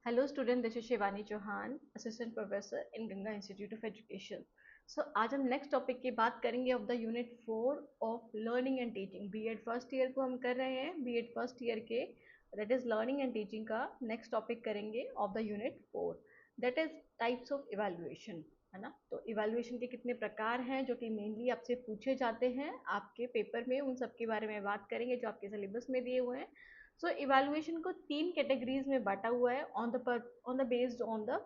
Hello student, this is Shivani Chauhan, assistant professor in Ganga Institute of Education. So आज हम next topic की बात करेंगे of the unit 4 of learning and teaching. BEd first year को हम कर रहे हैं, बीएड फर्स्ट ईयर के that is learning and teaching का नेक्स्ट टॉपिक करेंगे of the unit 4, that is types of evaluation. है ना। तो इवैल्यूएशन के कितने प्रकार हैं जो कि मेनली आपसे पूछे जाते हैं आपके पेपर में, उन सब के बारे में बात करेंगे जो आपके सिलेबस में दिए हुए हैं। सो इवैल्यूएशन को तीन कैटेगरीज में बांटा हुआ है on the based on the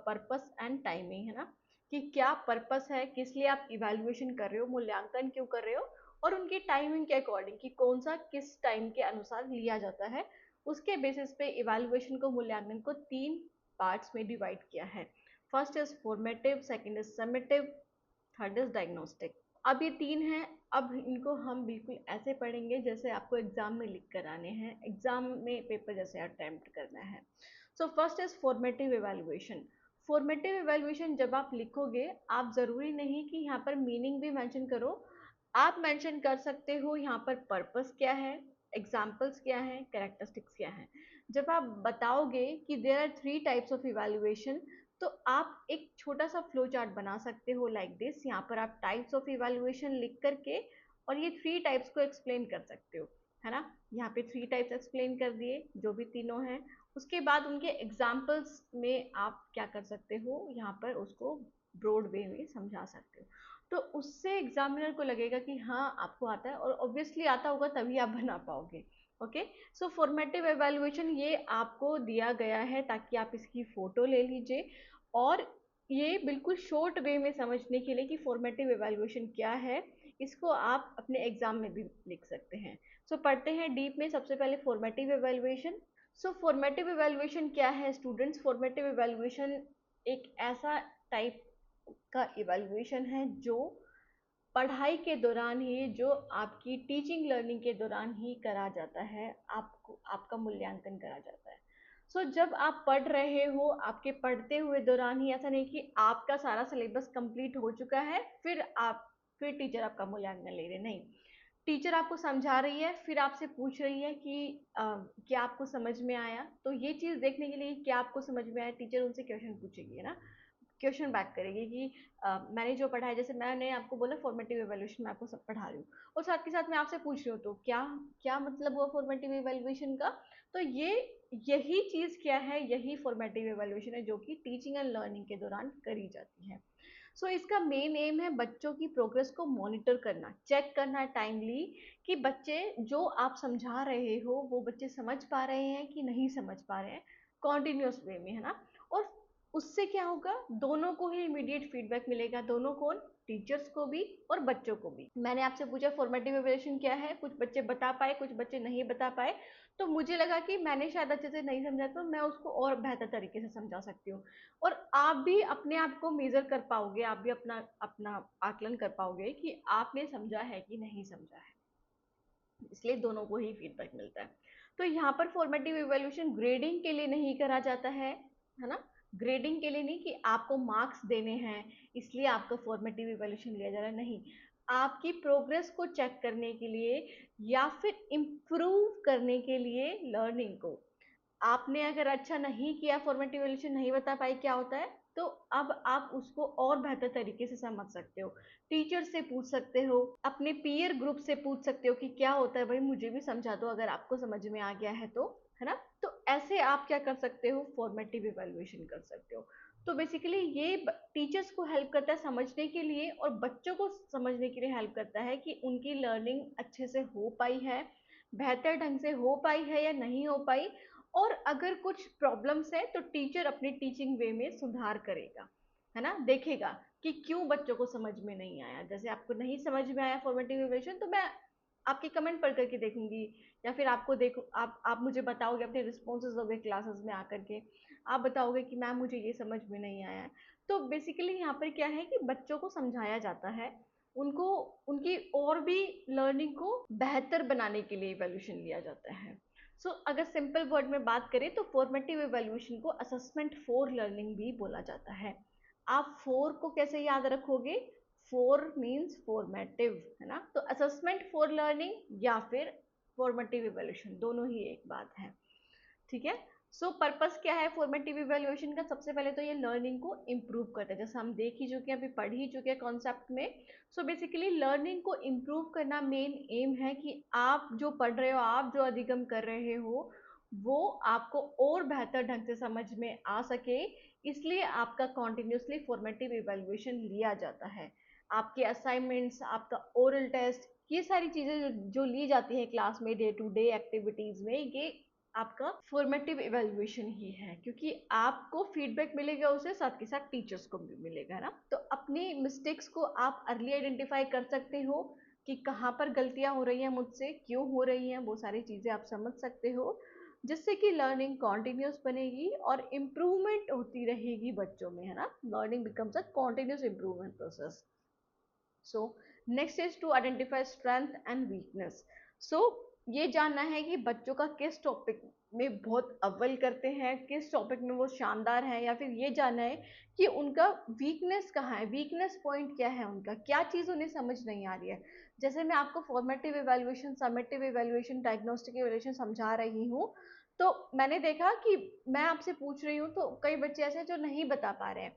purpose and timing. है ना, कि क्या पर्पस है, किस लिए आप इवैल्यूएशन कर रहे हो, मूल्यांकन क्यों कर रहे हो, और उनकी टाइमिंग के अकॉर्डिंग कि कौन सा किस टाइम के अनुसार लिया जाता है, उसके बेसिस पे इवैल्यूएशन को, मूल्यांकन को तीन पार्ट्स में डिवाइड किया है। First is formative, second is summative, third is diagnostic. अब ये तीन हैं। अब इनको हम बिल्कुल ऐसे पढ़ेंगे जैसे आपको एग्जाम में लिख कर आने हैं, एग्जाम में पेपर जैसे अटेम्प्ट करना है। So first is formative evaluation. Formative evaluation जब आप लिखोगे, आप जरूरी नहीं कि यहाँ पर मीनिंग भी मेंशन करो, आप मेंशन कर सकते हो यहाँ पर पर्पस क्या है, एग्जाम्पल्स क्या है, कैरेक्टरिस्टिक्स क्या है। जब आप बताओगे कि there are three types of evaluation, तो आप एक छोटा सा फ्लो चार्ट बना सकते हो लाइक दिस। यहाँ पर आप टाइप्स ऑफ इवैल्यूएशन लिख करके और ये थ्री टाइप्स को एक्सप्लेन कर सकते हो। है ना, यहाँ पे थ्री टाइप्स एक्सप्लेन कर दिए जो भी तीनों हैं। उसके बाद उनके एग्जाम्पल्स में आप क्या कर सकते हो, यहाँ पर उसको ब्रॉड वे में समझा सकते हो। तो उससे एग्जामिनर को लगेगा कि हाँ आपको आता है, और ऑब्वियसली आता होगा तभी आप बना पाओगे। ओके। सो फॉर्मेटिव एवेल्युएशन ये आपको दिया गया है ताकि आप इसकी फोटो ले लीजिए, और ये बिल्कुल शॉर्ट वे में समझने के लिए कि फॉर्मेटिव एवेल्युएशन क्या है, इसको आप अपने एग्जाम में भी लिख सकते हैं। सो पढ़ते हैं डीप में। सबसे पहले फॉर्मेटिव एवेल्युएशन। सो फॉर्मेटिव एवेल्युएशन क्या है स्टूडेंट्स? फॉर्मेटिव एवेल्युएशन एक ऐसा टाइप का इवैल्यूएशन है जो पढ़ाई के दौरान ही, जो आपकी टीचिंग लर्निंग के दौरान ही करा जाता है, आपको आपका मूल्यांकन करा जाता है। सो जब आप पढ़ रहे हो, आपके पढ़ते हुए दौरान ही, ऐसा नहीं कि आपका सारा सिलेबस कंप्लीट हो चुका है फिर टीचर आपका मूल्यांकन ले रहे, नहीं। टीचर आपको समझा रही है, फिर आपसे पूछ रही है कि क्या आपको समझ में आया। तो ये चीज़ देखने के लिए क्या आपको समझ में आया, टीचर उनसे क्वेश्चन पूछेगी, है ना, क्वेश्चन बैक करेगी कि मैंने जो पढ़ा है, जैसे मैंने आपको बोला फॉर्मेटिव इवैल्यूएशन मैं आपको सब पढ़ा रही हूँ, और साथ के साथ मैं आपसे पूछ रही हूँ, तो क्या क्या मतलब हुआ फॉर्मेटिव इवैल्यूएशन का। तो ये यही चीज़ क्या है, यही फॉर्मेटिव इवैल्यूएशन है जो कि टीचिंग एंड लर्निंग के दौरान करी जाती है। सो इसका मेन एम है बच्चों की प्रोग्रेस को मॉनिटर करना, चेक करना टाइमली कि बच्चे जो आप समझा रहे हो वो बच्चे समझ पा रहे हैं कि नहीं समझ पा रहे हैं, कॉन्टिन्यूस वे में। है ना। और उससे क्या होगा, दोनों को ही इमीडिएट फीडबैक मिलेगा, दोनों को, टीचर्स को भी और बच्चों को भी। मैंने आपसे पूछा फॉर्मेटिव इवैल्यूएशन क्या है, कुछ बच्चे बता पाए, कुछ बच्चे नहीं बता पाए, तो मुझे लगा कि मैंने शायद अच्छे से नहीं समझा, तो मैं उसको और बेहतर तरीके से समझा सकती हूँ। और आप भी अपने आप को मेजर कर पाओगे, आप भी अपना अपना आकलन कर पाओगे कि आपने समझा है कि नहीं समझा है। इसलिए दोनों को ही फीडबैक मिलता है। तो यहाँ पर फॉर्मेटिव इवैल्यूएशन ग्रेडिंग के लिए नहीं करा जाता है ना, ग्रेडिंग के लिए नहीं कि आपको मार्क्स देने हैं इसलिए आपका फॉर्मेटिव इवैल्यूएशन लिया जा रहा है, नहीं। आपकी प्रोग्रेस को चेक करने के लिए या फिर इम्प्रूव करने के लिए लर्निंग को, आपने अगर अच्छा नहीं किया, फॉर्मेटिव इवैल्यूएशन नहीं बता पाई क्या होता है, तो अब आप उसको और बेहतर तरीके से समझ सकते हो, टीचर से पूछ सकते हो, अपने पीयर ग्रुप से पूछ सकते हो कि क्या होता है भाई, मुझे भी समझा दो अगर आपको समझ में आ गया है तो। है ना। तो ऐसे आप क्या कर सकते हो, फॉर्मेटिव इवैल्यूएशन कर सकते हो। तो बेसिकली ये टीचर्स को हेल्प करता है समझने के लिए, और बच्चों को समझने के लिए हेल्प करता है कि उनकी लर्निंग अच्छे से हो पाई है, बेहतर ढंग से हो पाई है या नहीं हो पाई, और अगर कुछ प्रॉब्लम्स है तो टीचर अपनी टीचिंग वे में सुधार करेगा। है ना, देखेगा कि क्यों बच्चों को समझ में नहीं आया। जैसे आपको नहीं समझ में आया फॉर्मेटिव इवैल्यूएशन, तो मैं आपके कमेंट पढ़ करके देखूंगी, या फिर आपको देखो, आप मुझे बताओगे, अपने रिस्पॉन्सेज दोगे क्लासेस में आकर के, आप बताओगे कि मैम मुझे ये समझ में नहीं आया। तो बेसिकली यहाँ पर क्या है कि बच्चों को समझाया जाता है, उनको उनकी और भी लर्निंग को बेहतर बनाने के लिए इवैल्यूएशन लिया जाता है। अगर सिंपल वर्ड में बात करें तो फॉर्मेटिव इवैल्यूएशन को असेसमेंट फॉर लर्निंग भी बोला जाता है। आप फोर को कैसे याद रखोगे, फोर मीन्स फॉर्मेटिव, है ना। तो असेसमेंट फॉर लर्निंग या फिर फॉर्मेटिव इवैल्यूएशन, दोनों ही एक बात है। ठीक है। सो पर्पस क्या है फॉर्मेटिव इवेल्युएशन का? सबसे पहले तो ये लर्निंग को इम्प्रूव करता है, जैसे हम देख ही चुके हैं, अभी पढ़ ही चुके हैं कॉन्सेप्ट में। सो बेसिकली लर्निंग को इम्प्रूव करना मेन एम है कि आप जो पढ़ रहे हो, आप जो अधिगम कर रहे हो, वो आपको और बेहतर ढंग से समझ में आ सके, इसलिए आपका कॉन्टिन्यूसली फॉर्मेटिव इवेल्युएशन लिया जाता है। आपके असाइनमेंट्स, आपका ओरल टेस्ट, ये सारी चीज़ें जो ली जाती है क्लास में, डे टू डे एक्टिविटीज़ में, ये आपका फॉर्मेटिव इवेल्युएशन ही है, क्योंकि आपको फीडबैक मिलेगा, उसे साथ के साथ टीचर्स को भी मिलेगा ना। तो अपनी मिस्टेक्स को आप अर्ली आइडेंटिफाई कर सकते हो कि कहाँ पर गलतियां हो रही हैं मुझसे, क्यों हो रही हैं, वो सारी चीज़ें आप समझ सकते हो, जिससे कि लर्निंग कॉन्टिन्यूस बनेगी और इम्प्रूवमेंट होती रहेगी बच्चों में, है ना। Learning becomes a continuous improvement process. So next is to identify strength and weakness. So ये जानना है कि बच्चों का किस टॉपिक में बहुत अव्वल करते हैं, किस टॉपिक में वो शानदार है, या फिर ये जानना है कि उनका वीकनेस कहाँ है, वीकनेस पॉइंट क्या है, उनका क्या चीज़ उन्हें समझ नहीं आ रही है। जैसे मैं आपको formative evaluation, summative evaluation, diagnostic evaluation समझा रही हूँ, तो मैंने देखा कि मैं आपसे पूछ रही हूँ तो कई बच्चे ऐसे हैं जो नहीं बता पा रहे हैं।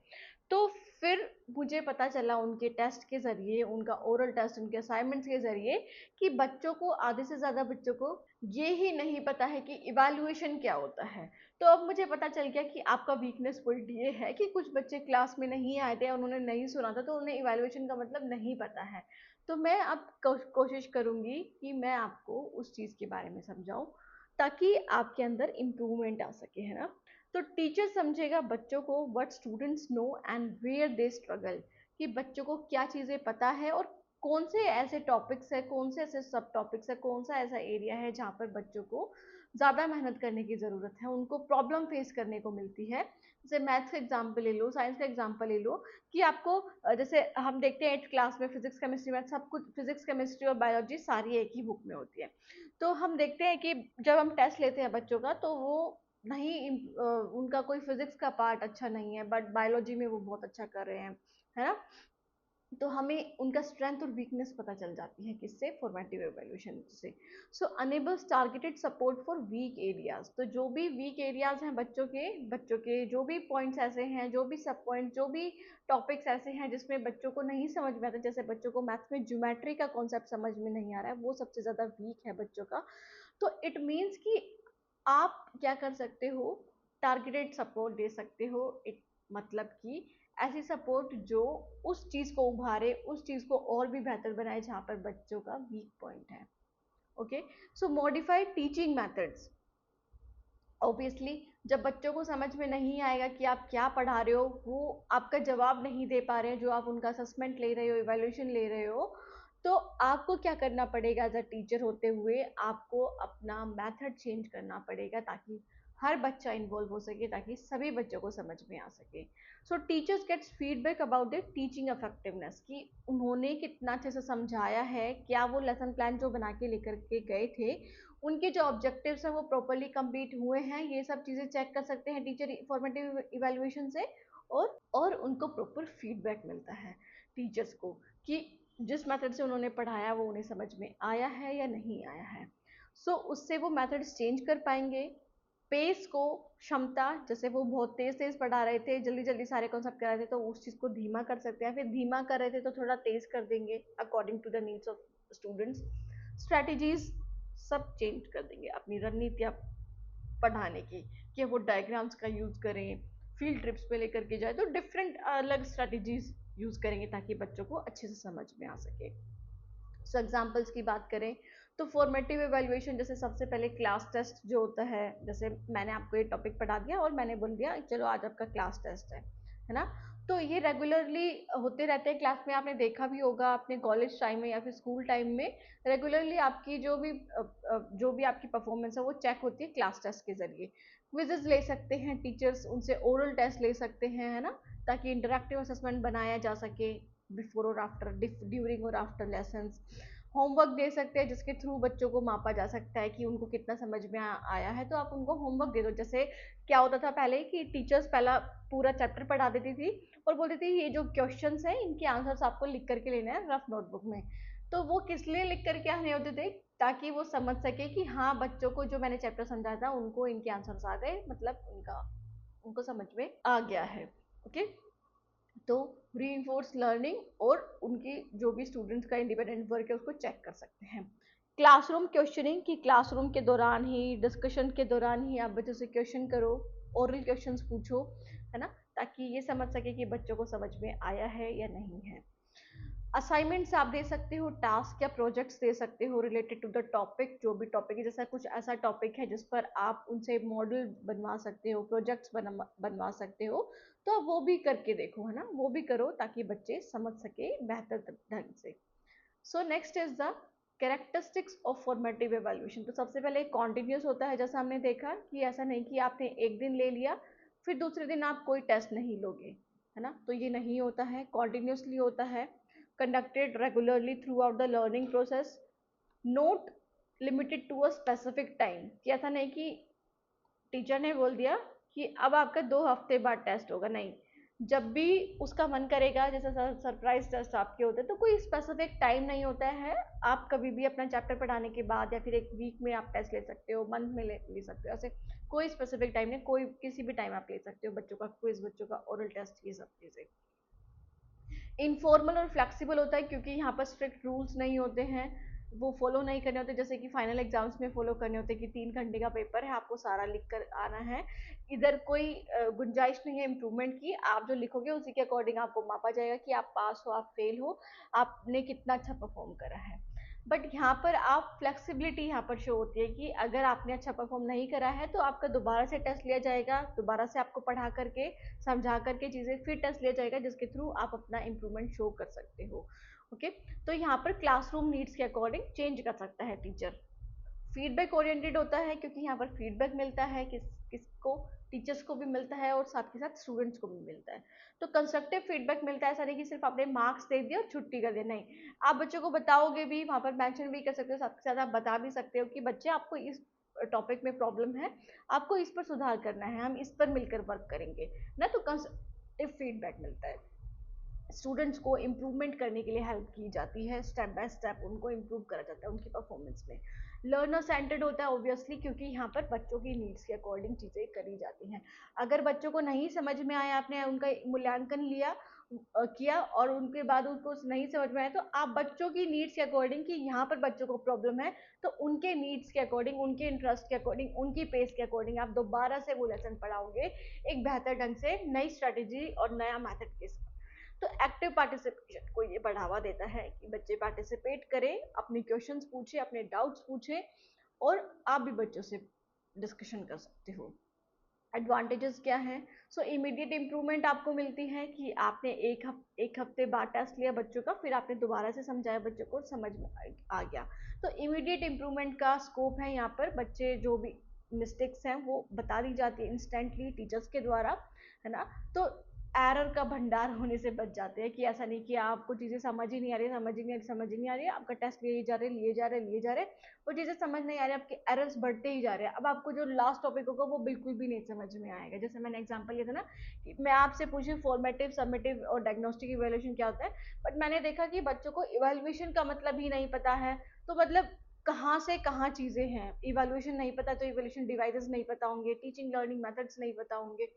तो फिर मुझे पता चला उनके टेस्ट के ज़रिए, उनका ओरल टेस्ट, उनके असाइनमेंट्स के ज़रिए, कि बच्चों को, आधे से ज़्यादा बच्चों को ये ही नहीं पता है कि इवैल्यूएशन क्या होता है। तो अब मुझे पता चल गया कि आपका वीकनेस पॉइंट ये है कि कुछ बच्चे क्लास में नहीं आए थे, उन्होंने नहीं सुना था, तो उन्हें इवैल्यूएशन का मतलब नहीं पता है। तो मैं अब कोशिश करूँगी कि मैं आपको उस चीज़ के बारे में समझाऊँ, ताकि आपके अंदर इम्प्रूवमेंट आ सके, है ना। तो टीचर समझेगा बच्चों को what students know and where they struggle, कि बच्चों को क्या चीज़ें पता है और कौन से ऐसे टॉपिक्स है, कौन से ऐसे सब टॉपिक्स है, कौन सा ऐसा एरिया है जहाँ पर बच्चों को ज़्यादा मेहनत करने की ज़रूरत है, उनको प्रॉब्लम फेस करने को मिलती है। जैसे मैथ्स का एग्जाम्पल ले लो, साइंस का एग्जाम्पल ले लो, कि आपको जैसे हम देखते हैं 8th क्लास में फिजिक्स केमिस्ट्री मैथ सब कुछ, फिजिक्स केमिस्ट्री और बायोलॉजी सारी एक ही बुक में होती है। तो हम देखते हैं कि जब हम टेस्ट लेते हैं बच्चों का, तो वो नहीं, उनका कोई फिजिक्स का पार्ट अच्छा नहीं है, बट बायोलॉजी में वो बहुत अच्छा कर रहे हैं, है ना। तो हमें उनका स्ट्रेंथ और वीकनेस पता चल जाती है, किससे? फॉर्मेटिव इवैल्यूएशन से। So enables targeted support for weak areas. तो जो भी वीक एरियाज हैं बच्चों के जो भी पॉइंट्स ऐसे हैं, जो भी सब पॉइंट, जो भी टॉपिक्स ऐसे हैं जिसमें बच्चों को नहीं समझ में आता, जैसे बच्चों को मैथ्स में ज्योमेट्री का कॉन्सेप्ट समझ में नहीं आ रहा है, वो सबसे ज़्यादा वीक है बच्चों का। तो इट मीन्स कि आप क्या कर सकते हो, टारगेटेड सपोर्ट दे सकते हो। इट मतलब कि ऐसी सपोर्ट जो उस चीज़ को उभारे, उस चीज़ को और भी बेहतर बनाए जहाँ पर बच्चों का वीक पॉइंट है। ओके। सो मॉडिफाइड टीचिंग मेथड्स। ऑब्वियसली जब बच्चों को समझ में नहीं आएगा कि आप क्या पढ़ा रहे हो, वो आपका जवाब नहीं दे पा रहे हैं, जो आप उनका असेसमेंट ले रहे हो, इवैल्यूएशन ले रहे हो, तो आपको क्या करना पड़ेगा एज अ टीचर होते हुए? आपको अपना मेथड चेंज करना पड़ेगा, ताकि हर बच्चा इन्वॉल्व हो सके, ताकि सभी बच्चों को समझ में आ सके। So teachers gets feedback about the teaching effectiveness, कि उन्होंने कितना अच्छे से समझाया है, क्या वो लेसन प्लान जो बना के लेकर के गए थे, उनके जो ऑब्जेक्टिव्स हैं वो प्रॉपरली कंप्लीट हुए हैं, ये सब चीज़ें चेक कर सकते हैं टीचर फॉर्मेटिव इवैल्यूएशन से। और उनको प्रॉपर फीडबैक मिलता है टीचर्स को, कि जिस मेथड से उन्होंने पढ़ाया वो उन्हें समझ में आया है या नहीं आया है। सो उससे वो मेथड्स चेंज कर पाएंगे। पेस को, क्षमता, जैसे वो बहुत तेज तेज पढ़ा रहे थे, जल्दी जल्दी सारे कॉन्सेप्ट करा रहे थे, तो उस चीज़ को धीमा कर सकते हैं, फिर धीमा कर रहे थे तो थोड़ा तेज कर देंगे according to the needs of students. Strategies सब चेंज कर देंगे, अपनी रणनीतियाँ पढ़ाने की, कि वो डायग्राम्स का यूज़ करें, फील्ड ट्रिप्स पे लेकर के जाए, तो डिफरेंट अलग स्ट्रैटेजीज यूज़ करेंगे ताकि बच्चों को अच्छे से समझ में आ सके। सो एग्जाम्पल्स की बात करें तो फॉर्मेटिव इवैल्यूएशन, जैसे सबसे पहले क्लास टेस्ट जो होता है, जैसे मैंने आपको ये टॉपिक पढ़ा दिया और मैंने बोल दिया चलो आज आपका क्लास टेस्ट है ना। तो ये रेगुलरली होते रहते हैं क्लास में, आपने देखा भी होगा अपने कॉलेज टाइम में या फिर स्कूल टाइम में, रेगुलरली आपकी जो भी आपकी परफॉर्मेंस है वो चेक होती है क्लास टेस्ट के जरिए। क्विजेस ले सकते हैं टीचर्स, उनसे ओरल टेस्ट ले सकते हैं, है ना, ताकि इंटरेक्टिव असेसमेंट बनाया जा सके बिफोर और आफ्टर, ड्यूरिंग और आफ्टर लेसन। होमवर्क दे सकते हैं जिसके थ्रू बच्चों को मापा जा सकता है कि उनको कितना समझ में आया है, तो आप उनको होमवर्क दे दो। जैसे क्या होता था पहले कि टीचर्स पहला पूरा चैप्टर पढ़ा देती थी और बोलती थी ये जो क्वेश्चंस हैं इनके आंसर्स आपको लिख करके लेना है रफ नोटबुक में। तो वो किस लिए लिख करके आने होते थे? ताकि वो समझ सके कि हाँ बच्चों को जो मैंने चैप्टर समझाया था उनको इनके आंसर्स आ गए, मतलब उनको समझ में आ गया है। ओके, तो रीइंफोर्स लर्निंग और उनकी जो भी स्टूडेंट्स का इंडिपेंडेंट वर्क है उसको चेक कर सकते हैं। क्लासरूम क्वेश्चनिंग, कि क्लासरूम के दौरान ही, डिस्कशन के दौरान ही आप बच्चों से क्वेश्चन करो, ओरल क्वेश्चंस पूछो, है ना, ताकि ये समझ सके कि बच्चों को समझ में आया है या नहीं है। असाइनमेंट्स आप दे सकते हो, टास्क या प्रोजेक्ट्स दे सकते हो रिलेटेड टू द टॉपिक, जो भी टॉपिक है, जैसा कुछ ऐसा टॉपिक है जिस पर आप उनसे मॉडल बनवा सकते हो, प्रोजेक्ट्स बनवा सकते हो, तो आप वो भी करके देखो, है ना, वो भी करो ताकि बच्चे समझ सके बेहतर ढंग से। सो next is the characteristics of formative evaluation. तो सबसे पहले कॉन्टिन्यूस होता है, जैसा हमने देखा कि ऐसा नहीं कि आपने एक दिन ले लिया फिर दूसरे दिन आप कोई टेस्ट नहीं लोगे, है ना, तो ये नहीं होता है, कॉन्टिन्यूसली होता है, conducted regularly throughout the learning process, not limited to a specific time, कि ऐसा नहीं कि टीचर ने बोल दिया कि अब आपका 2 हफ्ते बाद टेस्ट होगा, नहीं, जब भी उसका मन करेगा, जैसे सरप्राइज टेस्ट आपके होते हैं, तो कोई स्पेसिफिक टाइम नहीं होता है, आप कभी भी अपना चैप्टर पढ़ाने के बाद या फिर एक वीक में आप टेस्ट ले सकते हो, मंथ में ले सकते हो, ऐसे कोई स्पेसिफिक टाइम नहीं, कोई किसी भी टाइम आप ले सकते हो, बच्चों का क्विज, बच्चों का ओरल टेस्ट, ये सब चीज़ें। इनफॉर्मल और फ्लेक्सिबल होता है क्योंकि यहाँ पर स्ट्रिक्ट रूल्स नहीं होते हैं, वो फॉलो नहीं करने होते, जैसे कि फाइनल एग्जाम्स में फॉलो करने होते हैं कि 3 घंटे का पेपर है, आपको सारा लिख कर आना है, इधर कोई गुंजाइश नहीं है इम्प्रूवमेंट की, आप जो लिखोगे उसी के अकॉर्डिंग आपको मापा जाएगा कि आप पास हो, आप फेल हो, आपने कितना अच्छा परफॉर्म करा है। बट यहाँ पर आप फ्लेक्सिबिलिटी यहाँ पर शो होती है कि अगर आपने अच्छा परफॉर्म नहीं करा है तो आपका दोबारा से टेस्ट लिया जाएगा, दोबारा से आपको पढ़ा करके समझा करके चीज़ें फिर टेस्ट लिया जाएगा, जिसके थ्रू आप अपना इम्प्रूवमेंट शो कर सकते हो। ओके, तो यहाँ पर क्लासरूम नीड्स के अकॉर्डिंग चेंज कर सकता है टीचर। फीडबैक ओरिएंटेड होता है क्योंकि यहाँ पर फीडबैक मिलता है किसको, टीचर्स को भी मिलता है और साथ के साथ स्टूडेंट्स को भी मिलता है। तो कंस्ट्रक्टिव फीडबैक मिलता है, ऐसा नहीं कि सिर्फ आपने मार्क्स दे दिया और छुट्टी कर दिया, नहीं, आप बच्चों को बताओगे भी, वहाँ पर मेंशन भी कर सकते हो, साथ के साथ आप बता भी सकते हो कि बच्चे आपको इस टॉपिक में प्रॉब्लम है, आपको इस पर सुधार करना है, हम इस पर मिलकर वर्क करेंगे ना, तो कंस्ट्रक्टिव फीडबैक मिलता है। स्टूडेंट्स को इम्प्रूवमेंट करने के लिए हेल्प की जाती है, स्टेप बाय स्टेप उनको इम्प्रूव करा जाता है उनकी परफॉर्मेंस में। लर्नर सेंटर्ड होता है ऑब्वियसली क्योंकि यहाँ पर बच्चों की नीड्स के अकॉर्डिंग चीज़ें करी जाती हैं। अगर बच्चों को नहीं समझ में आया, आपने उनका मूल्यांकन लिया किया और उनके बाद उनको नहीं समझ में आया, तो आप बच्चों की नीड्स के अकॉर्डिंग कि यहाँ पर बच्चों को प्रॉब्लम है, तो उनके नीड्स के अकॉर्डिंग, उनके इंटरेस्ट के अकॉर्डिंग, उनकी पेस के अकॉर्डिंग आप दोबारा से वो लेसन पढ़ाओगे एक बेहतर ढंग से, नई स्ट्रेटेजी और नया मैथड के साथ। तो एक्टिव पार्टिसिपेशन को ये बढ़ावा देता है कि बच्चे पार्टिसिपेट करें, अपने क्वेश्चंस पूछे, अपने डाउट्स पूछे और आप भी बच्चों से डिस्कशन कर सकते हो। एडवांटेजेस क्या हैं? सो इमीडिएट इम्प्रूवमेंट आपको मिलती है कि आपने एक हफ्ते बाद टेस्ट लिया बच्चों का, फिर आपने दोबारा से समझाया, बच्चों को समझ में आ गया, तो इमीडिएट इम्प्रूवमेंट का स्कोप है यहाँ पर, बच्चे जो भी मिस्टेक्स हैं वो बता दी जाती है इंस्टेंटली टीचर्स के द्वारा, है ना, तो एरर का भंडार होने से बच जाते हैं कि ऐसा नहीं कि आपको चीज़ें समझ ही नहीं आ रही, समझ ही नहीं आ रही, आपका टेस्ट लिए जा रहे, वो चीज़ें समझ नहीं आ रही, आपके एरर्स बढ़ते ही जा रहे हैं, अब आपको जो लास्ट टॉपिक होगा वो बिल्कुल भी नहीं समझ में आएगा। जैसे मैंने एग्जांपल लिया था ना कि मैं आपसे पूछी फॉर्मेटिव, समेटिव और डायग्नोस्टिक इवैल्यूएशन क्या होता है, बट मैंने देखा कि बच्चों को इवैल्यूएशन का मतलब ही नहीं पता है, तो मतलब कहाँ से कहाँ चीज़ें हैं, इवैल्यूएशन नहीं पता तो इवैल्यूएशन डिवाइसेस नहीं पता होंगे, टीचिंग लर्निंग मेथड्स नहीं पता होंगे,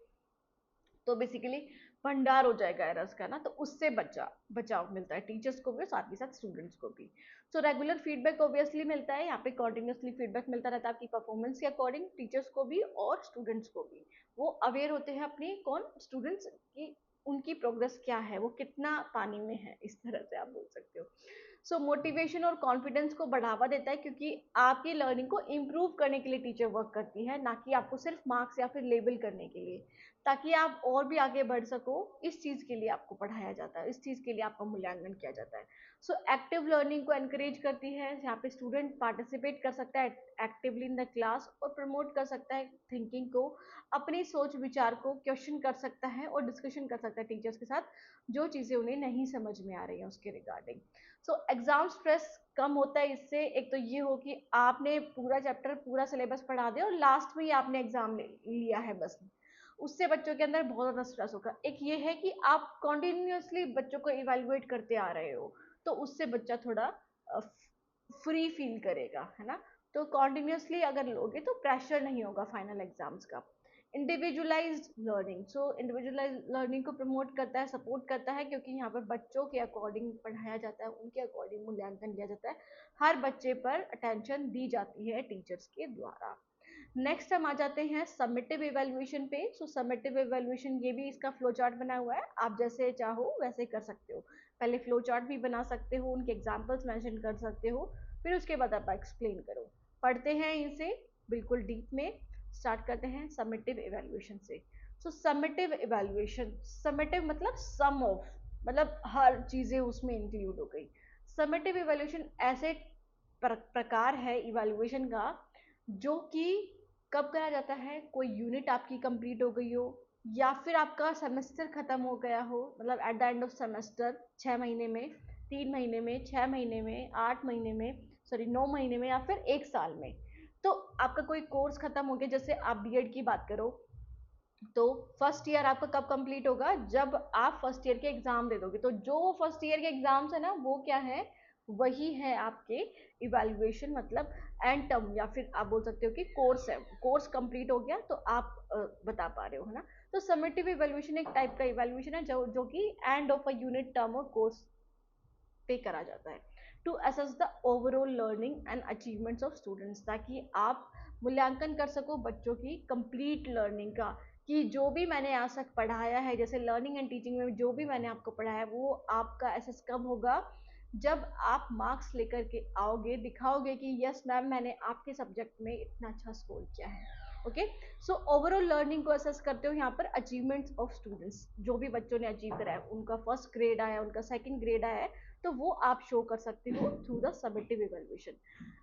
तो बेसिकली भंडार हो जाएगा एरर्स का ना, तो उससे बचाव मिलता है टीचर्स को भी और साथ ही साथ स्टूडेंट्स को भी। सो रेगुलर फीडबैक ऑब्वियसली मिलता है, यहाँ पे कॉन्टिन्यूसली फीडबैक मिलता रहता है आपकी परफॉर्मेंस के अकॉर्डिंग, टीचर्स को भी और स्टूडेंट्स को भी, वो अवेयर होते हैं अपनी कौन स्टूडेंट्स की, उनकी प्रोग्रेस क्या है, वो कितना पानी में है, इस तरह से आप बोल सकते हो। सो मोटिवेशन और कॉन्फिडेंस को बढ़ावा देता है क्योंकि आपकी लर्निंग को इम्प्रूव करने के लिए टीचर वर्क करती है, ना कि आपको सिर्फ मार्क्स या फिर लेबल करने के लिए, ताकि आप और भी आगे बढ़ सको, इस चीज़ के लिए आपको पढ़ाया जाता है, इस चीज़ के लिए आपका मूल्यांकन किया जाता है। सो एक्टिव लर्निंग को एनकरेज करती है, यहाँ पे स्टूडेंट पार्टिसिपेट कर सकता है एक्टिवली इन द क्लास और प्रमोट कर सकता है थिंकिंग को, अपनी सोच विचार को क्वेश्चन कर सकता है और डिस्कशन कर सकता है टीचर्स के साथ, जो चीज़ें उन्हें नहीं समझ में आ रही हैं उसके रिगार्डिंग। सो एग्जाम स्ट्रेस कम होता है इससे, एक तो ये हो कि आपने पूरा चैप्टर पूरा सिलेबस पढ़ा दिया और लास्ट में ही आपने एग्जाम लिया है बस, उससे बच्चों के अंदर बहुत ज़्यादा स्ट्रेस होगा। एक ये है कि आप कॉन्टिन्यूसली बच्चों को इवेलुएट करते आ रहे हो, तो उससे बच्चा थोड़ा फ्री फील करेगा, है ना। तो कॉन्टिन्यूसली अगर लोगे तो प्रेशर नहीं होगा फाइनल एग्जाम्स का। इंडिविजुअलाइज्ड लर्निंग, सो इंडिविजुअलाइज्ड लर्निंग को प्रमोट करता है, सपोर्ट करता है, क्योंकि यहाँ पर बच्चों के अकॉर्डिंग पढ़ाया जाता है, उनके अकॉर्डिंग मूल्यांकन किया जाता है, हर बच्चे पर अटेंशन दी जाती है टीचर्स के द्वारा। नेक्स्ट हम आ जाते हैं समेटिव इवैल्यूएशन पे। सो समेटिव इवैल्यूएशन, ये भी इसका फ्लो चार्ट बना हुआ है, आप जैसे चाहो वैसे कर सकते हो। पहले फ्लो चार्ट भी बना सकते हो, उनके एग्जांपल्स मेंशन कर सकते हो, फिर उसके बाद आप एक्सप्लेन करो। पढ़ते हैं इसे बिल्कुल डीप में। स्टार्ट करते हैं समेटिव इवैल्यूएशन से। सो समेटिव इवैल्यूएशन, समेटिव मतलब सम ऑफ, मतलब हर चीजें उसमें इंक्लूड हो गई। समेटिव इवैल्यूएशन ऐसे प्रकार है इवैल्यूएशन का जो कि कब करा जाता है, कोई यूनिट आपकी कंप्लीट हो गई हो, या फिर आपका सेमेस्टर खत्म हो गया हो, मतलब at the end of semester, 6 महीने में, 3 महीने में, 6 महीने में, 8 महीने में, सॉरी 9 महीने में, या फिर 1 साल में। तो आपका कोई कोर्स खत्म हो गया, जैसे आप बीएड की बात करो, तो फर्स्ट ईयर आपका कब कंप्लीट होगा, जब आप फर्स्ट ईयर के एग्जाम दे दोगे। तो जो फर्स्ट ईयर के एग्जाम्स है ना, वो क्या है, वही है आपके इवैल्यूएशन, मतलब एंड टर्म, या फिर आप बोल सकते हो कि कोर्स है, कोर्स कंप्लीट हो गया तो आप बता पा रहे हो, है ना। तो समेटिव इवैल्यूएशन एक टाइप का इवैल्यूएशन है जो कि end of a unit, term और कोर्स पे करा जाता है, to assess the overall learning and achievements of students, ताकि आप मूल्यांकन कर सको बच्चों की कंप्लीट लर्निंग का, कि जो भी मैंने आज तक पढ़ाया है, जैसे लर्निंग एंड टीचिंग में जो भी मैंने आपको पढ़ाया है, वो आपका असेस कब होगा, जब आप मार्क्स लेकर के आओगे, दिखाओगे कि यस मैम मैंने आपके सब्जेक्ट में इतना अच्छा स्कोर किया है। ओके, सो ओवरऑल लर्निंग को असेस करते हो यहाँ पर अचीवमेंट्स ऑफ स्टूडेंट्स, जो भी बच्चों ने अचीव करा है, उनका फर्स्ट ग्रेड आया, उनका सेकंड ग्रेड आया है, तो वो आप शो कर सकते हो through the summative evaluation.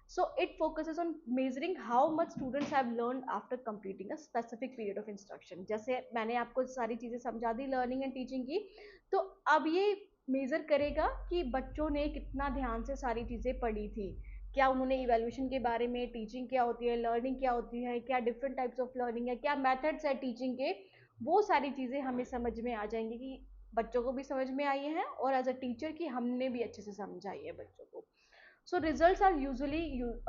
So it focuses on measuring how much students have learned after completing a specific period of instruction. जैसे मैंने आपको सारी चीजें समझा दी लर्निंग एंड टीचिंग की, तो अब ये मेजर करेगा कि बच्चों ने कितना ध्यान से सारी चीजें पढ़ी थी, क्या उन्होंने इवैल्यूएशन के बारे में, टीचिंग क्या होती है, लर्निंग क्या होती है, क्या डिफरेंट टाइप्स ऑफ लर्निंग है, क्या मेथड्स है टीचिंग के, वो सारी चीजें हमें समझ में आ जाएंगी कि बच्चों को भी समझ में आई है, और एज अ टीचर की हमने भी अच्छे से समझाई है बच्चों को। So results are usually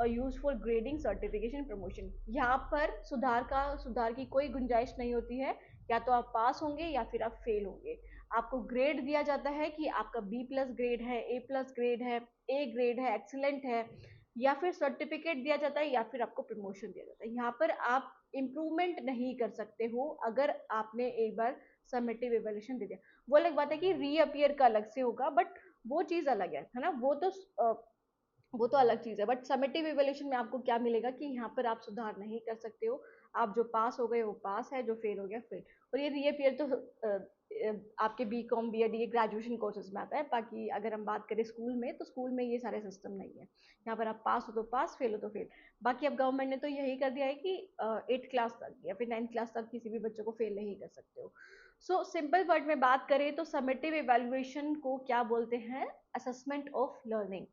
use for grading, certification, promotion. यहाँ पर सुधार की कोई गुंजाइश नहीं होती है, या तो आप पास होंगे या फिर आप फेल होंगे। आपको ग्रेड दिया जाता है कि आपका बी प्लस ग्रेड है, ए प्लस ग्रेड है, ए ग्रेड है, एक्सीलेंट है, या फिर सर्टिफिकेट दिया जाता है, या फिर आपको प्रमोशन दिया जाता है। यहाँ पर आप इम्प्रूवमेंट नहीं कर सकते हो अगर आपने एक बार समेटिव इवैल्यूएशन दे दिया। वो अलग बात है कि रीअपियर का अलग से होगा, बट वो चीज अलग है ना, वो तो अलग चीज है। बट समेटिव इवैल्यूएशन में आपको क्या मिलेगा कि यहाँ पर आप सुधार नहीं कर सकते हो, आप जो पास हो गए वो पास है, जो फेल हो गया फेल। और ये रीअपियर तो आपके बी कॉम बी एड ये ग्रेजुएशन कोर्सेज में आता है। बाकी अगर हम बात करें स्कूल में, तो स्कूल में ये सारे सिस्टम नहीं है। यहाँ पर आप पास हो तो पास, फेल हो तो फेल। बाकी अब गवर्नमेंट ने तो यही कर दिया है कि 8 क्लास तक या फिर 9 क्लास तक किसी भी बच्चों को फेल नहीं कर सकते हो। सो सिंपल वर्ड में बात करें तो समेटिव इवैल्यूएशन को क्या बोलते हैं, assessment of learning.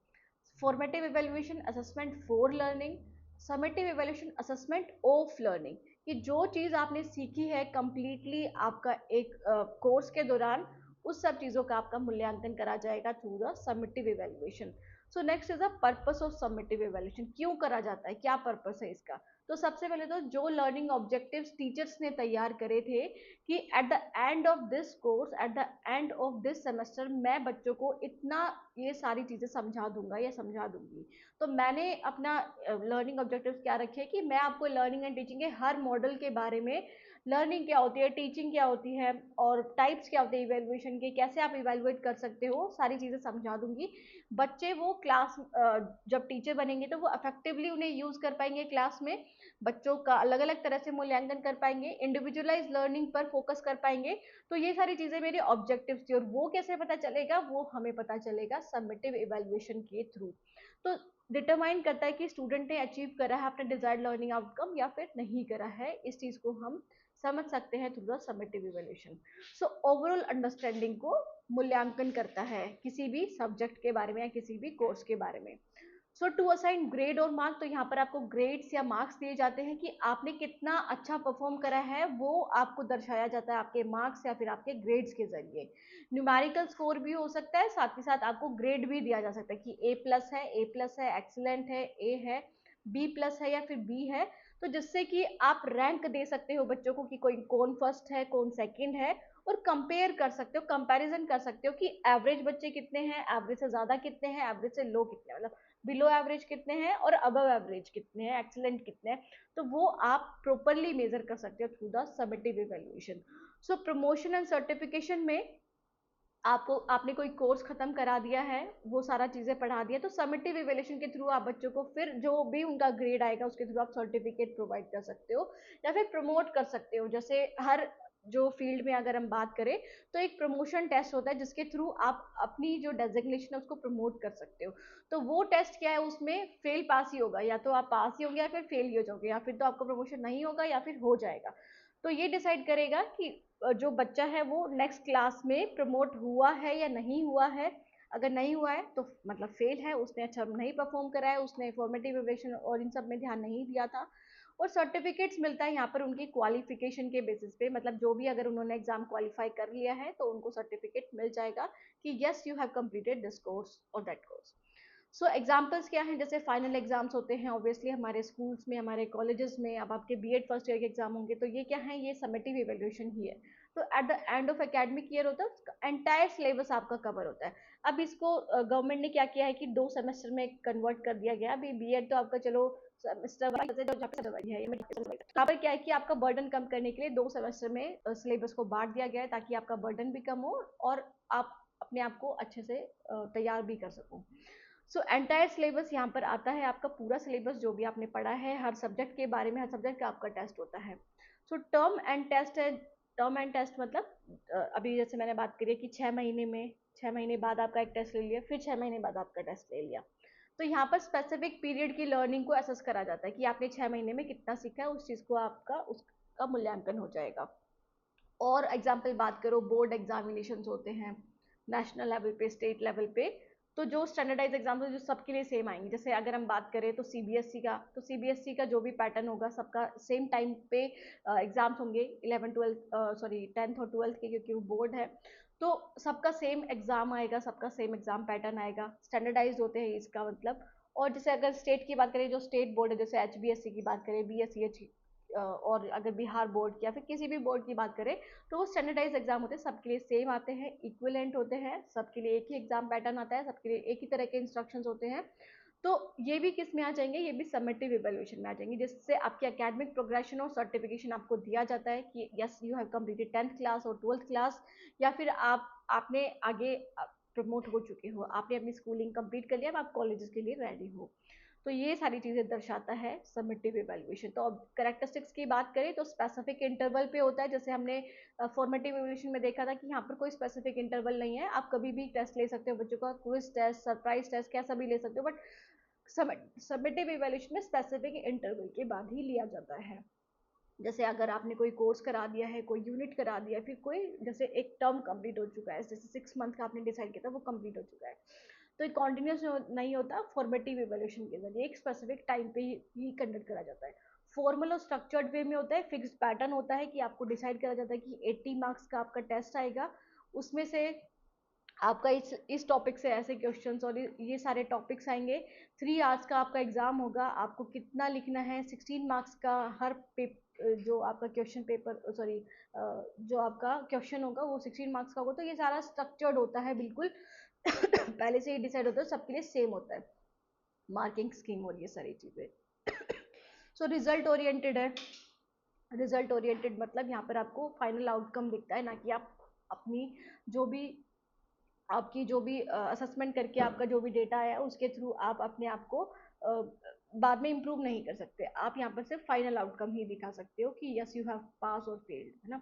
Formative evaluation, assessment for learning. Summative evaluation, assessment of learning, कि जो चीज आपने सीखी है कंप्लीटली आपका एक कोर्स के दौरान, उस सब चीजों का आपका मूल्यांकन करा जाएगा through the summative evaluation. So next is the purpose of summative evaluation, क्यों करा जाता है, क्या पर्पस है इसका। तो सबसे पहले तो जो लर्निंग ऑब्जेक्टिव्स टीचर्स ने तैयार करे थे कि at the end of this course, at the end of this semester, मैं बच्चों को इतना ये सारी चीजें समझा दूंगा या समझा दूंगी। तो मैंने अपना लर्निंग ऑब्जेक्टिव्स क्या रखे कि मैं आपको लर्निंग एंड टीचिंग के हर मॉडल के बारे में, लर्निंग क्या होती है, टीचिंग क्या होती है, और टाइप्स क्या होते हैं इवेल्युएशन के, कैसे आप इवेल्युएट कर सकते हो, सारी चीजें समझा दूंगी। बच्चे वो क्लास जब टीचर बनेंगे तो वो इफेक्टिवली उन्हें यूज कर पाएंगे क्लास में, बच्चों का अलग अलग तरह से मूल्यांकन कर पाएंगे, इंडिविजुअलाइज लर्निंग पर फोकस कर पाएंगे। तो ये सारी चीजें मेरी ऑब्जेक्टिव्स थी, और वो कैसे पता चलेगा, वो हमें पता चलेगा समेटिव इवेल्युएशन के थ्रू। तो डिटरमाइन करता है कि स्टूडेंट ने अचीव करा है अपना डिजायर्ड लर्निंग आउटकम या फिर नहीं करा है, इस चीज को हम समझ सकते हैं through the summative evaluation. So overall understanding को मूल्यांकन करता है किसी भी सब्जेक्ट के बारे में या किसी भी कोर्स के बारे में। सो टू असाइन ग्रेड और मार्क, तो यहाँ पर आपको ग्रेड्स या मार्क्स दिए जाते हैं कि आपने कितना अच्छा परफॉर्म करा है, वो आपको दर्शाया जाता है आपके मार्क्स या फिर आपके ग्रेड्स के जरिए। न्यूमेरिकल स्कोर भी हो सकता है, साथ ही साथ आपको ग्रेड भी दिया जा सकता है कि ए प्लस है, एक्सीलेंट है, ए है, बी प्लस है या फिर बी है। तो जिससे कि आप रैंक दे सकते हो बच्चों को कि कोई कौन फर्स्ट है, कौन सेकंड है, और कंपेयर कर सकते हो, कंपैरिजन कर सकते हो कि एवरेज बच्चे कितने हैं, एवरेज से ज्यादा कितने हैं, एवरेज से लो कितने हैं, मतलब बिलो एवरेज कितने हैं और अबव एवरेज कितने हैं, एक्सीलेंट कितने हैं। तो वो आप प्रॉपरली मेजर कर सकते हो through the summative evaluation. So promotion and certification में आपने कोई कोर्स खत्म करा दिया है, वो सारा चीजें पढ़ा दिया, तो समेटिव इवैल्यूएशन के थ्रू आप बच्चों को फिर जो भी उनका ग्रेड आएगा उसके थ्रू आप सर्टिफिकेट प्रोवाइड कर सकते हो या फिर प्रमोट कर सकते हो। जैसे हर जो फील्ड में अगर हम बात करें तो एक प्रमोशन टेस्ट होता है जिसके थ्रू आप अपनी जो डेजिग्नेशन है उसको प्रमोट कर सकते हो। तो वो टेस्ट क्या है, उसमें फेल पास ही होगा, या तो आप पास ही होंगे या फिर फेल ही हो जाओगे, या फिर तो आपका प्रमोशन नहीं होगा या फिर हो जाएगा। तो ये डिसाइड करेगा कि जो बच्चा है वो नेक्स्ट क्लास में प्रमोट हुआ है या नहीं हुआ है। अगर नहीं हुआ है तो मतलब फेल है, उसने अच्छा नहीं परफॉर्म करा है, उसने फॉर्मेटिव इवैल्यूएशन और इन सब में ध्यान नहीं दिया था। और सर्टिफिकेट्स मिलता है यहाँ पर उनकी क्वालिफिकेशन के बेसिस पे, मतलब जो भी अगर उन्होंने एग्जाम क्वालिफाई कर लिया है तो उनको सर्टिफिकेट मिल जाएगा कि yes you have completed this course और दैट कोर्स। सो एग्जाम्पल्स क्या हैं, जैसे फाइनल एग्जाम्स होते हैं ऑब्वियसली हमारे स्कूल्स में, हमारे कॉलेजेस में। अब आपके बीएड फर्स्ट ईयर के एग्जाम होंगे तो ये क्या है, ये समेटिव इवैल्यूएशन ही है। तो at the end of academic year होता है, एंटायर सिलेबस आपका कवर होता है। अब इसको गवर्नमेंट ने क्या किया है कि 2 सेमेस्टर में कन्वर्ट कर दिया गया। अभी बीएड तो आपका चलो सेमेस्टर वाइज है, यहाँ पर क्या है कि आपका बर्डन कम करने के लिए 2 सेमेस्टर में सिलेबस को बांट दिया गया है ताकि आपका बर्डन भी कम हो और आप अपने आप को अच्छे से तैयार भी कर सको। सो एंटायर सिलेबस यहाँ पर आता है, आपका पूरा सिलेबस जो भी आपने पढ़ा है हर सब्जेक्ट के बारे में, हर सब्जेक्ट का आपका टेस्ट होता है। सो टर्म एंड टेस्ट है। टर्म एंड टेस्ट मतलब अभी जैसे मैंने बात करी है कि 6 महीने में, 6 महीने बाद आपका एक टेस्ट ले लिया, फिर 6 महीने बाद आपका टेस्ट ले लिया। तो यहाँ पर स्पेसिफिक पीरियड की लर्निंग को असेस करा जाता है कि आपने 6 महीने में कितना सीखा है, उस चीज को आपका उसका मूल्यांकन हो जाएगा। और एग्जाम्पल बात करो, बोर्ड एग्जामिनेशन होते हैं नेशनल लेवल पे, स्टेट लेवल पे, तो जो स्टैंडर्डाइज एग्जाम्स जो सबके लिए सेम आएंगे। जैसे अगर हम बात करें तो सीबीएसई का, तो सीबीएसई का जो भी पैटर्न होगा सबका सेम टाइम पे एग्जाम्स होंगे, 10th और 12th के, क्योंकि वो बोर्ड है। तो सबका सेम एग्जाम आएगा, सबका सेम एग्जाम पैटर्न आएगा, स्टैंडर्डाइज होते हैं इसका मतलब। और जैसे अगर स्टेट की बात करें, जो स्टेट बोर्ड है, जैसे एचबीएससी की बात करें, बीएससी और अगर बिहार बोर्ड की या फिर किसी भी बोर्ड की बात करें, तो वो स्टैंडर्डाइज एग्जाम होते हैं, सबके लिए सेम आते हैं, इक्विवेलेंट होते हैं, सबके लिए एक ही एग्जाम पैटर्न आता है, सबके लिए एक ही तरह के इंस्ट्रक्शंस होते हैं। तो ये भी किस में आ जाएंगे, ये भी समेटिव इवैल्यूएशन में आ जाएंगे, जिससे आपकी एकेडमिक प्रोग्रेशन और सर्टिफिकेशन आपको दिया जाता है कि yes you have completed 10th class और 12th क्लास, या फिर आपने आगे प्रमोट हो चुके हो, आपने अपनी स्कूलिंग कंप्लीट कर लिया, अब आप कॉलेजेस के लिए रेडी हो। तो ये सारी चीजें दर्शाता है समेटिव इवैल्यूएशन। तो अब कैरेक्टरिस्टिक्स की बात करें तो स्पेसिफिक इंटरवल पे होता है, जैसे हमने फॉर्मेटिव इवैल्यूएशन में देखा था कि यहाँ पर कोई स्पेसिफिक इंटरवल नहीं है, आप कभी भी टेस्ट ले सकते हो बच्चों का, क्विज टेस्ट, सरप्राइज टेस्ट, कैसा भी ले सकते हो, बट समेटिव इवैल्यूएशन में स्पेसिफिक इंटरवल के बाद ही लिया जाता है। जैसे अगर आपने कोई कोर्स करा दिया है, कोई यूनिट करा दिया, फिर कोई जैसे एक टर्म कंप्लीट हो चुका है, जैसे 6 मंथ का आपने डिसाइड किया था वो कंप्लीट हो चुका है, तो एक कॉन्टिन्यूस नहीं होता, फॉर्मेटिव इवैल्यूएशन के जरिए एक स्पेसिफिक टाइम पे ही कंडक्ट करा जाता है। फॉर्मल और स्ट्रक्चर्ड वे में होता है, फिक्स्ड पैटर्न होता है कि आपको डिसाइड करा जाता है कि 80 मार्क्स का आपका टेस्ट आएगा, उसमें से आपका इस टॉपिक से ऐसे क्वेश्चंस और ये सारे टॉपिक्स आएंगे, 3 आवर्स का आपका एग्जाम होगा, आपको कितना लिखना है, 16 मार्क्स का हर जो आपका क्वेश्चन पेपर, सॉरी, जो आपका क्वेश्चन होगा वो 16 मार्क्स का होगा। तो ये सारा स्ट्रक्चर्ड होता है बिल्कुल पहले से ही डिसाइड होता है, सबके लिए सेम होता है मार्किंग स्कीम और ये सारी चीजें। सो रिजल्ट ओरिएंटेड है। रिजल्ट ओरिएंटेड मतलब यहाँ पर आपको फाइनल आउटकम दिखता है, ना कि आप अपनी जो भी आपकी जो भी असेसमेंट करके आपका जो भी डेटा आया उसके थ्रू आप अपने आप को बाद में इम्प्रूव नहीं कर सकते, आप यहाँ पर सिर्फ फाइनल आउटकम ही दिखा सकते हो कि यस यू हैव पास और फेल्ड, है ना।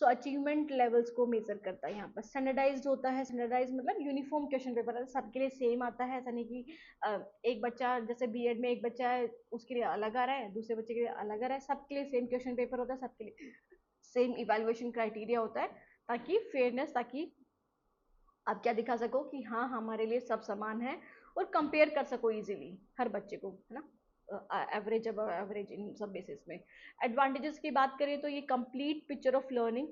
सो अचीवमेंट लेवल्स को मेजर करता है यहाँ पर। स्टैंडर्डाइज्ड होता है, स्टैंडर्डाइज मतलब यूनिफॉर्म क्वेश्चन पेपर सबके लिए सेम आता है, ऐसा नहीं कि एक बच्चा जैसे बीएड में एक बच्चा है उसके लिए अलग आ रहा है, दूसरे बच्चे के लिए अलग आ रहा है, सबके लिए सेम क्वेश्चन पेपर होता है, सबके लिए सेम इवेल्युएशन क्राइटेरिया होता है, ताकि फेयरनेस, ताकि आप क्या दिखा सको कि हाँ हमारे लिए सब समान है और कंपेयर कर सको इजीली हर बच्चे को, है ना, एवरेज अब एवरेज इन सब बेसिस में। एडवांटेजेस की बात करें तो ये कंप्लीट पिक्चर ऑफ लर्निंग,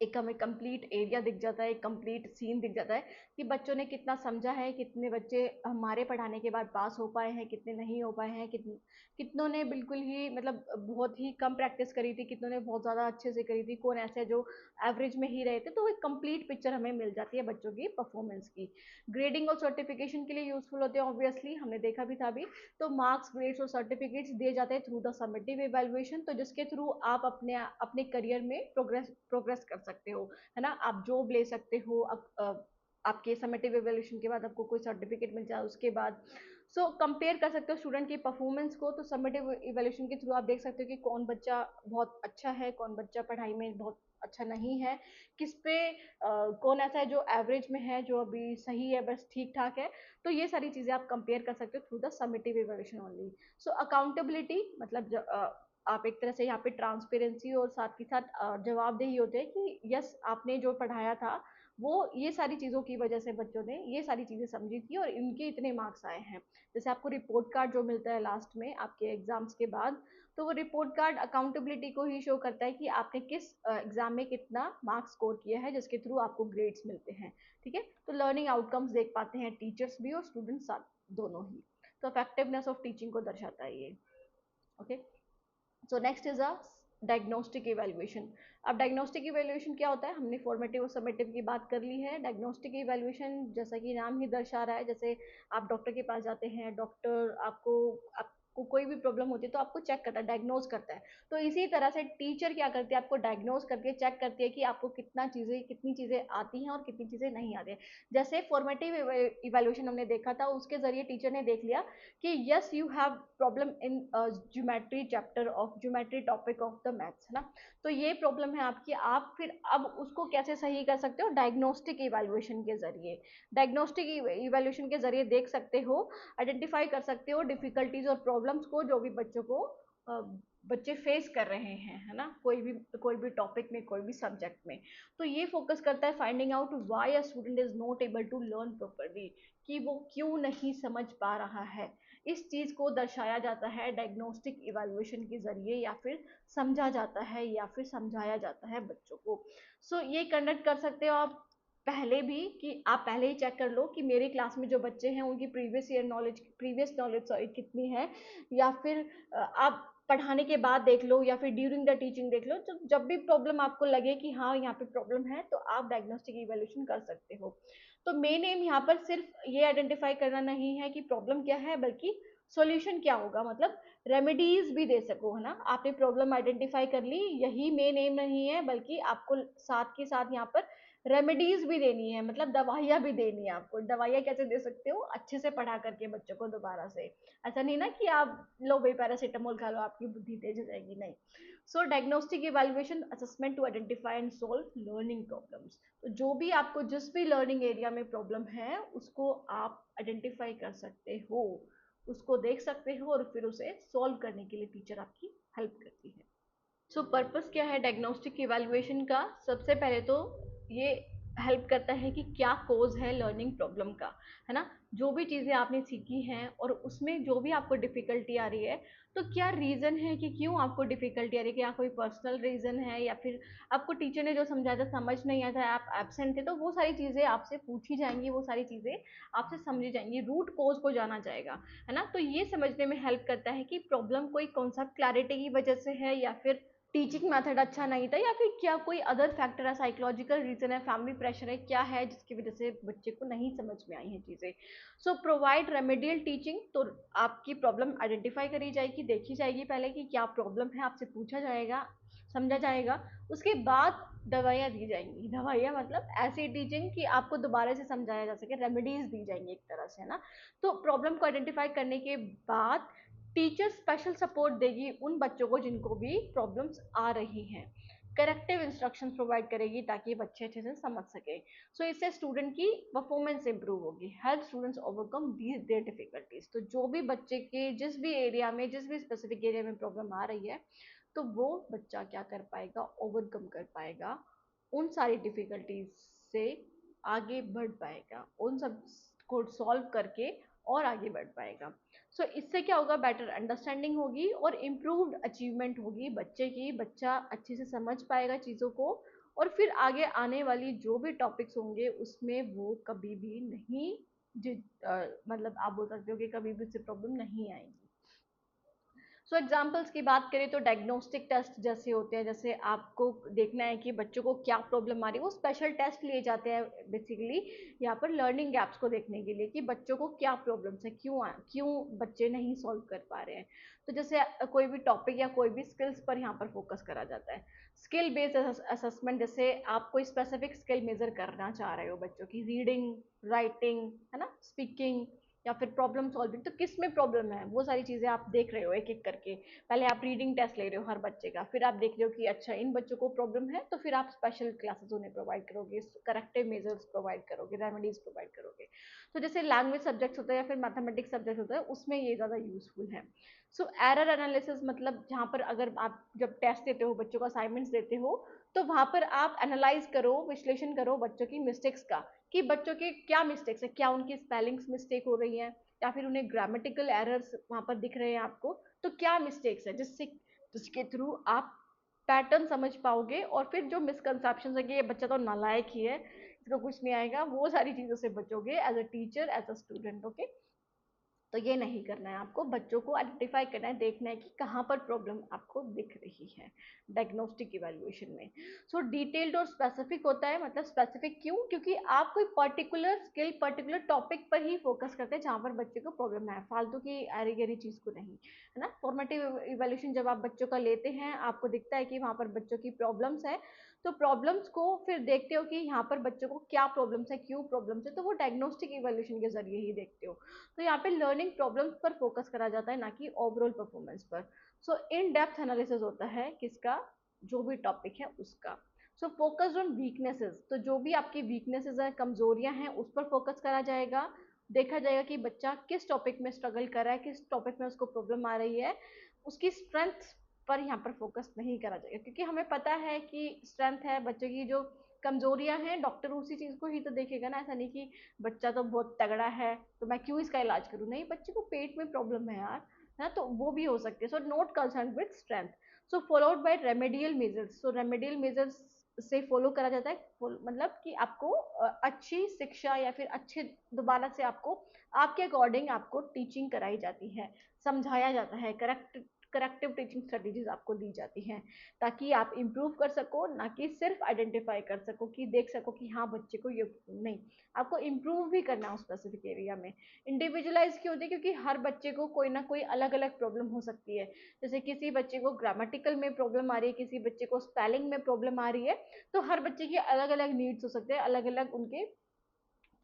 एक हमें कंप्लीट एरिया दिख जाता है, एक कंप्लीट सीन दिख जाता है कि बच्चों ने कितना समझा है, कितने बच्चे हमारे पढ़ाने के बाद पास हो पाए हैं, कितने नहीं हो पाए हैं, कितनों ने बिल्कुल ही मतलब बहुत ही कम प्रैक्टिस करी थी, कितनों ने बहुत ज़्यादा अच्छे से करी थी, कौन ऐसे जो एवरेज में ही रहे थे। तो एक कंप्लीट पिक्चर हमें मिल जाती है बच्चों की परफॉर्मेंस की। ग्रेडिंग और सर्टिफिकेशन के लिए यूजफुल होते हैं ऑब्वियसली, हमने देखा भी था अभी। तो मार्क्स, ग्रेड्स और सर्टिफिकेट्स दिए जाते हैं थ्रू द समेटिव इवैल्यूएशन, तो जिसके थ्रू आप अपने अपने करियर में प्रोग्रेस कर सकते हो, है ना। आप जॉब ले सकते हो, आपके समेटिव इवैल्यूएशन के बाद आपको कोई सर्टिफिकेट मिल जाए उसके बाद। सो कंपेयर कर सकते हो स्टूडेंट की परफॉर्मेंस को। तो समेटिव इवैल्यूएशन के थ्रू आप देख सकते हो कि कौन बच्चा बहुत अच्छा है, कौन बच्चा पढ़ाई में बहुत अच्छा नहीं है, किस पे कौन ऐसा है जो एवरेज में है, जो अभी सही है, बस ठीक ठाक है। तो ये सारी चीजें आप कंपेयर कर सकते हो through the summative evaluation only. So accountability मतलब आप एक तरह से यहाँ पे ट्रांसपेरेंसी और साथ ही साथ जवाबदेही होते हैं कि यस आपने जो पढ़ाया था वो ये सारी चीज़ों की वजह से बच्चों ने ये सारी चीज़ें समझी थी और इनके इतने मार्क्स आए हैं। जैसे आपको रिपोर्ट कार्ड जो मिलता है लास्ट में आपके एग्जाम्स के बाद, तो वो रिपोर्ट कार्ड अकाउंटेबिलिटी को ही शो करता है कि आपने किस एग्जाम में कितना मार्क्स स्कोर किया है, जिसके थ्रू आपको ग्रेड्स मिलते हैं। ठीक है, तो लर्निंग आउटकम्स देख पाते हैं टीचर्स भी और स्टूडेंट्स दोनों ही। तो इफेक्टिवनेस ऑफ टीचिंग को दर्शाता है ये। Okay, so next is a diagnostic evaluation. अब डायग्नोस्टिक इवैल्यूएशन क्या होता है, हमने फॉर्मेटिव और समेटिव की बात कर ली है। डायग्नोस्टिक इवैल्यूएशन जैसा कि नाम ही दर्शा रहा है, जैसे आप डॉक्टर के पास जाते हैं, डॉक्टर आपको कोई भी प्रॉब्लम होती है तो आपको चेक करता है, डायग्नोज करता है। तो इसी तरह से टीचर क्या करती है, आपको डायग्नोज करके चेक करती है कि आपको कितनी चीजें आती हैं और कितनी चीजें नहीं आती है। जैसे फॉर्मेटिव इवैल्यूएशन हमने देखा था, उसके जरिए टीचर ने देख लिया कि yes you have problem in geometry chapter of geometry topic of the maths, है ना। तो ये प्रॉब्लम है आपकी, आप फिर अब उसको कैसे सही कर सकते हो, डायग्नोस्टिक इवैल्यूएशन के जरिए। डायग्नोस्टिक इवैल्यूएशन के जरिए देख सकते हो, आइडेंटिफाई कर सकते हो डिफिकल्टीज और प्रॉब्लम्स को जो भी बच्चों को बच्चे फेस कर रहे हैं, है ना, कोई भी टॉपिक में, कोई भी सब्जेक्ट में। तो ये फोकस करता है finding out why a student is not able to learn properly, कि वो क्यों नहीं समझ पा रहा है। इस चीज को दर्शाया जाता है डायग्नोस्टिक इवैल्यूएशन के जरिए, या फिर समझा जाता है, या फिर समझाया जाता है बच्चों को। सो ये कंडक्ट कर सकते हो आप पहले भी, कि आप पहले ही चेक कर लो कि मेरी क्लास में जो बच्चे हैं उनकी प्रीवियस नॉलेज सॉरी कितनी है, या फिर आप पढ़ाने के बाद देख लो, या फिर ड्यूरिंग द टीचिंग देख लो। तो जब भी प्रॉब्लम आपको लगे कि हाँ यहाँ पे प्रॉब्लम है, तो आप डायग्नोस्टिक इवैल्यूएशन कर सकते हो। तो मेन एम यहाँ पर सिर्फ ये आइडेंटिफाई करना नहीं है कि प्रॉब्लम क्या है, बल्कि सॉल्यूशन क्या होगा, मतलब रेमेडीज भी दे सको, है ना। आपने प्रॉब्लम आइडेंटिफाई कर ली, यही मेन एम नहीं है, बल्कि आपको साथ के साथ यहाँ पर रेमेडीज भी देनी है, मतलब दवाइयाँ भी देनी है आपको। दवाइयाँ कैसे दे सकते हो, अच्छे से पढ़ा करके बच्चों को दोबारा से। ऐसा नहीं ना कि आप लो भाई पैरासीटामोल खा लो आपकी बुद्धि तेज हो जाएगी, नहीं। So diagnostic evaluation assessment to identify and solve learning problems. तो जो भी आपको जिस भी लर्निंग एरिया में प्रॉब्लम है उसको आप आइडेंटिफाई कर सकते हो, उसको देख सकते हो, और फिर उसे सॉल्व करने के लिए टीचर आपकी हेल्प करती है। सो पर्पस क्या है डायग्नोस्टिक इवैल्यूएशन का, सबसे पहले तो ये हेल्प करता है कि क्या कोज है लर्निंग प्रॉब्लम का, है ना। जो भी चीज़ें आपने सीखी हैं और उसमें जो भी आपको डिफिकल्टी आ रही है, तो क्या रीज़न है कि क्यों आपको डिफिकल्टी आ रही है, क्या कोई पर्सनल रीज़न है, या फिर आपको टीचर ने जो समझाया था समझ नहीं आया था, आप एब्सेंट थे। तो वो सारी चीज़ें आपसे पूछी जाएंगी, वो सारी चीज़ें आपसे समझी जाएंगी, रूट कोज को जाना जाएगा, है ना। तो ये समझने में हेल्प करता है कि प्रॉब्लम कोई कॉन्सेप्ट क्लैरिटी की वजह से है, या फिर टीचिंग मेथड अच्छा नहीं था, या फिर क्या कोई अदर फैक्टर है, साइकोलॉजिकल रीजन है, फैमिली प्रेशर है, क्या है जिसकी वजह से बच्चे को नहीं समझ में आई हैं चीज़ें। सो प्रोवाइड रेमेडियल टीचिंग, तो आपकी प्रॉब्लम आइडेंटिफाई करी जाएगी, देखी जाएगी पहले कि क्या प्रॉब्लम है, आपसे पूछा जाएगा, समझा जाएगा, उसके बाद दवाइयाँ दी जाएंगी। दवाइयाँ मतलब ऐसी टीचिंग कि आपको दोबारा से समझाया जा सके, रेमेडीज दी जाएंगी एक तरह से, है ना। तो प्रॉब्लम को आइडेंटिफाई करने के बाद टीचर स्पेशल सपोर्ट देगी उन बच्चों को जिनको भी प्रॉब्लम्स आ रही हैं, करेक्टिव इंस्ट्रक्शंस प्रोवाइड करेगी ताकि बच्चे अच्छे से समझ सके। सो इससे स्टूडेंट की परफॉर्मेंस इंप्रूव होगी, help students overcome there difficulties. तो जो भी बच्चे के जिस भी एरिया में, जिस भी स्पेसिफिक एरिया में प्रॉब्लम आ रही है, तो वो बच्चा क्या कर पाएगा, ओवरकम कर पाएगा, उन सारी डिफिकल्टीज से आगे बढ़ पाएगा, उन सब को सॉल्व करके और आगे बढ़ पाएगा। सो इससे क्या होगा, बेटर अंडरस्टैंडिंग होगी और इम्प्रूव्ड अचीवमेंट होगी बच्चे की, बच्चा अच्छे से समझ पाएगा चीज़ों को, और फिर आगे आने वाली जो भी टॉपिक्स होंगे उसमें वो कभी भी नहीं मतलब आप बोल सकते हो कि कभी भी उससे प्रॉब्लम नहीं आएगी। सो एग्जाम्पल्स की बात करें तो डायग्नोस्टिक टेस्ट जैसे होते हैं, जैसे आपको देखना है कि बच्चों को क्या प्रॉब्लम आ रही है, वो स्पेशल टेस्ट लिए जाते हैं बेसिकली यहाँ पर लर्निंग गैप्स को देखने के लिए कि बच्चों को क्या प्रॉब्लम्स है, क्यों बच्चे नहीं सॉल्व कर पा रहे हैं। तो जैसे कोई भी टॉपिक या कोई भी स्किल्स पर यहाँ पर फोकस करा जाता है। स्किल बेस्ड असेसमेंट, जैसे आप कोई स्पेसिफिक स्किल मेजर करना चाह रहे हो बच्चों की, रीडिंग, राइटिंग, है ना, स्पीकिंग या फिर प्रॉब्लम सॉल्विंग, तो किस में प्रॉब्लम है वो सारी चीज़ें आप देख रहे हो एक एक करके। पहले आप रीडिंग टेस्ट ले रहे हो हर बच्चे का, फिर आप देख रहे हो कि अच्छा इन बच्चों को प्रॉब्लम है, तो फिर आप स्पेशल क्लासेस उन्हें प्रोवाइड करोगे, करेक्टिव मेजर्स प्रोवाइड करोगे, रेमेडीज प्रोवाइड करोगे। तो जैसे लैंग्वेज सब्जेक्ट होता है या फिर मैथमेटिक्स सब्जेक्ट होता है, उसमें ये ज़्यादा यूजफुल है। सो एरर एनालिसिस, मतलब जहाँ पर अगर आप जब टेस्ट देते हो, बच्चों को असाइनमेंट्स देते हो, तो वहाँ पर आप एनालाइज करो, विश्लेषण करो बच्चों की मिस्टेक्स का, कि बच्चों के क्या मिस्टेक्स है, क्या उनकी स्पेलिंग्स मिस्टेक हो रही है या फिर उन्हें ग्रामेटिकल एरर्स वहाँ पर दिख रहे हैं आपको, तो क्या मिस्टेक्स है, जिसके थ्रू आप पैटर्न समझ पाओगे, और फिर जो मिसकंसेप्शन है कि ये बच्चा तो नालायक ही है, इसको कुछ नहीं आएगा, वो सारी चीज़ों से बचोगे as a teacher, as a student. Okay, तो ये नहीं करना है आपको, बच्चों को आइडेंटिफाई करना है, देखना है कि कहाँ पर प्रॉब्लम आपको दिख रही है डायग्नोस्टिक इवैल्यूएशन में। सो डिटेल्ड और स्पेसिफिक होता है, मतलब स्पेसिफिक क्यों, क्योंकि आप कोई पर्टिकुलर स्किल, पर्टिकुलर टॉपिक पर ही फोकस करते हैं जहाँ पर बच्चे को प्रॉब्लम है, फालतू की एरी गहरी चीज़ को नहीं, है ना। फॉर्मेटिव इवैल्यूएशन जब आप बच्चों का लेते हैं, आपको दिखता है कि वहाँ पर बच्चों की प्रॉब्लम्स है, तो प्रॉब्लम्स को फिर देखते हो कि यहाँ पर बच्चों को क्या प्रॉब्लम्स है, क्यों प्रॉब्लम्स है, तो वो डायग्नोस्टिक इवैल्यूएशन के जरिए ही देखते हो। तो यहाँ पे लर्निंग प्रॉब्लम्स पर फोकस करा जाता है, ना कि ओवरऑल परफॉर्मेंस पर। सो इन डेप्थ एनालिसिस होता है किसका, जो भी टॉपिक है उसका। सो फोकस्ड ऑन वीकनेसेस, तो जो भी आपकी वीकनेसेस है, कमजोरियां हैं, उस पर फोकस करा जाएगा। देखा जाएगा कि बच्चा किस टॉपिक में स्ट्रगल कर रहा है, किस टॉपिक में उसको प्रॉब्लम आ रही है, उसकी स्ट्रेंथ पर यहाँ पर फोकस नहीं करा जाएगा, क्योंकि हमें पता है कि स्ट्रेंथ है बच्चे की, जो कमजोरियां हैं डॉक्टर उसी चीज को ही तो देखेगा ना। ऐसा नहीं कि बच्चा तो बहुत तगड़ा है तो मैं क्यों इसका इलाज करूँ, नहीं, बच्चे को पेट में प्रॉब्लम है यार, है ना, तो वो भी हो सकती है। So not concern with strength. So followed by remedial measures, so remedial measures से फॉलो करा जाता है, मतलब कि आपको अच्छी शिक्षा या फिर अच्छे, दोबारा से आपको आपके अकॉर्डिंग आपको टीचिंग कराई जाती है, समझाया जाता है, करेक्टिव टीचिंग स्ट्रेटेजीज आपको दी जाती हैं, ताकि आप इम्प्रूव कर सको, ना कि सिर्फ आइडेंटिफाई कर सको कि देख सको कि हाँ बच्चे को ये नहीं, आपको इम्प्रूव भी करना हो स्पेसिफिक एरिया में। इंडिविजुअलाइज क्यों होती है, क्योंकि हर बच्चे को कोई ना कोई अलग अलग प्रॉब्लम हो सकती है। जैसे किसी बच्चे को ग्रामेटिकल में प्रॉब्लम आ रही है, किसी बच्चे को स्पेलिंग में प्रॉब्लम आ रही है, तो हर बच्चे की अलग अलग नीड्स हो सकते हैं, अलग अलग उनके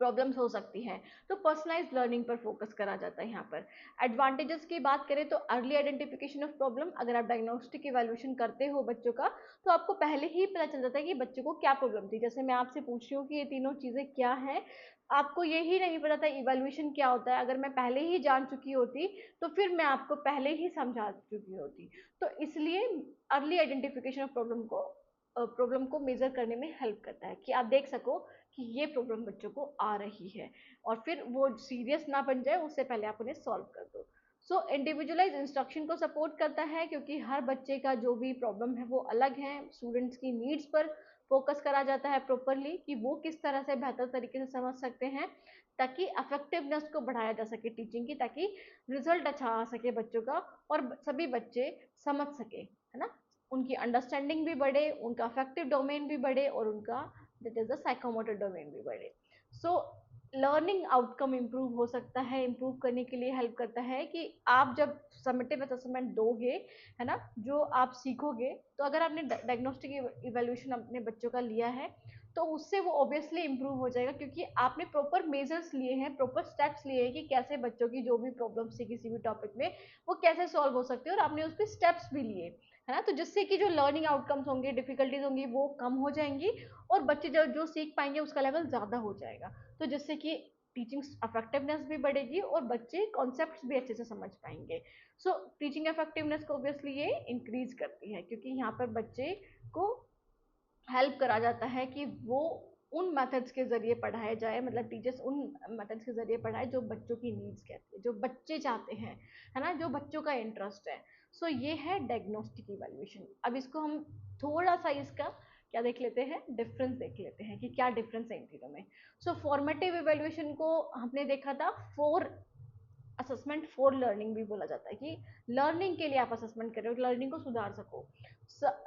प्रॉब्लम्स हो सकती हैं। तो पर्सनलाइज लर्निंग पर फोकस करा जाता है यहाँ पर। एडवांटेजेस की बात करें तो अर्ली आइडेंटिफिकेशन ऑफ प्रॉब्लम, अगर आप डायग्नोस्टिक इवैल्यूएशन करते हो बच्चों का, तो आपको पहले ही पता चल जाता है कि बच्चे को क्या प्रॉब्लम थी। जैसे मैं आपसे पूछ रही हूँ कि ये तीनों चीज़ें क्या है, आपको यही नहीं पता था इवैल्यूएशन क्या होता है, अगर मैं पहले ही जान चुकी होती तो फिर मैं आपको पहले ही समझा चुकी होती। तो इसलिए अर्ली आइडेंटिफिकेशन ऑफ प्रॉब्लम को मेजर करने में हेल्प करता है, कि आप देख सको कि ये प्रॉब्लम बच्चों को आ रही है, और फिर वो सीरियस ना बन जाए उससे पहले आप उन्हें सॉल्व कर दो। सो इंडिविजुअलाइज इंस्ट्रक्शन को सपोर्ट करता है, क्योंकि हर बच्चे का जो भी प्रॉब्लम है वो अलग है, स्टूडेंट्स की नीड्स पर फोकस करा जाता है प्रॉपरली, कि वो किस तरह से बेहतर तरीके से समझ सकते हैं, ताकि अफेक्टिवनेस को बढ़ाया जा सके टीचिंग की, ताकि रिजल्ट अच्छा आ सके बच्चों का, और सभी बच्चे समझ सके, है ना, उनकी अंडरस्टैंडिंग भी बढ़े, उनका अफेक्टिव डोमेन भी बढ़े, और उनका that is the psychomotor domain भी बढ़े। सो लर्निंग आउटकम इम्प्रूव हो सकता है, इम्प्रूव करने के लिए हेल्प करता है कि आप जब समेटिव असेसमेंट दोगे, है ना, जो आप सीखोगे, तो अगर आपने डायग्नोस्टिक इवैल्यूएशन अपने बच्चों का लिया है, तो उससे वो ऑब्वियसली इम्प्रूव हो जाएगा, क्योंकि आपने प्रॉपर मेजर्स लिए हैं, प्रॉपर स्टेप्स लिए हैं कि कैसे बच्चों की जो भी प्रॉब्लम्स थी किसी भी टॉपिक में, वो कैसे सॉल्व हो सकती है, और आपने उस पर स्टेप्स भी लिए, है ना, तो जिससे कि जो लर्निंग आउटकम्स होंगे, डिफिकल्टीज होंगी, वो कम हो जाएंगी, और बच्चे जो जो सीख पाएंगे उसका लेवल ज़्यादा हो जाएगा, तो जिससे कि टीचिंग इफेक्टिवनेस भी बढ़ेगी और बच्चे कॉन्सेप्ट्स भी अच्छे से समझ पाएंगे। सो टीचिंग इफेक्टिवनेस को ऑब्वियसली ये इंक्रीज करती है, क्योंकि यहाँ पर बच्चे को हेल्प करा जाता है कि वो उन मेथड्स के ज़रिए पढ़ाया जाए, मतलब टीचर्स उन मेथड्स के ज़रिए पढ़ाए जो बच्चों की नीड्स कहते हैं, जो बच्चे चाहते हैं, है ना, जो बच्चों का इंटरेस्ट है। सो ये है डायग्नोस्टिक इवैल्यूएशन। अब इसको हम थोड़ा सा इसका क्या देख लेते हैं, डिफरेंस देख लेते हैं कि क्या डिफरेंस है इन तीनों में। सो फॉर्मेटिव इवैल्यूएशन को हमने देखा था फॉर असेसमेंट फॉर लर्निंग भी बोला जाता है, कि लर्निंग के लिए आप असेसमेंट कर रहे हो, लर्निंग को सुधार सको।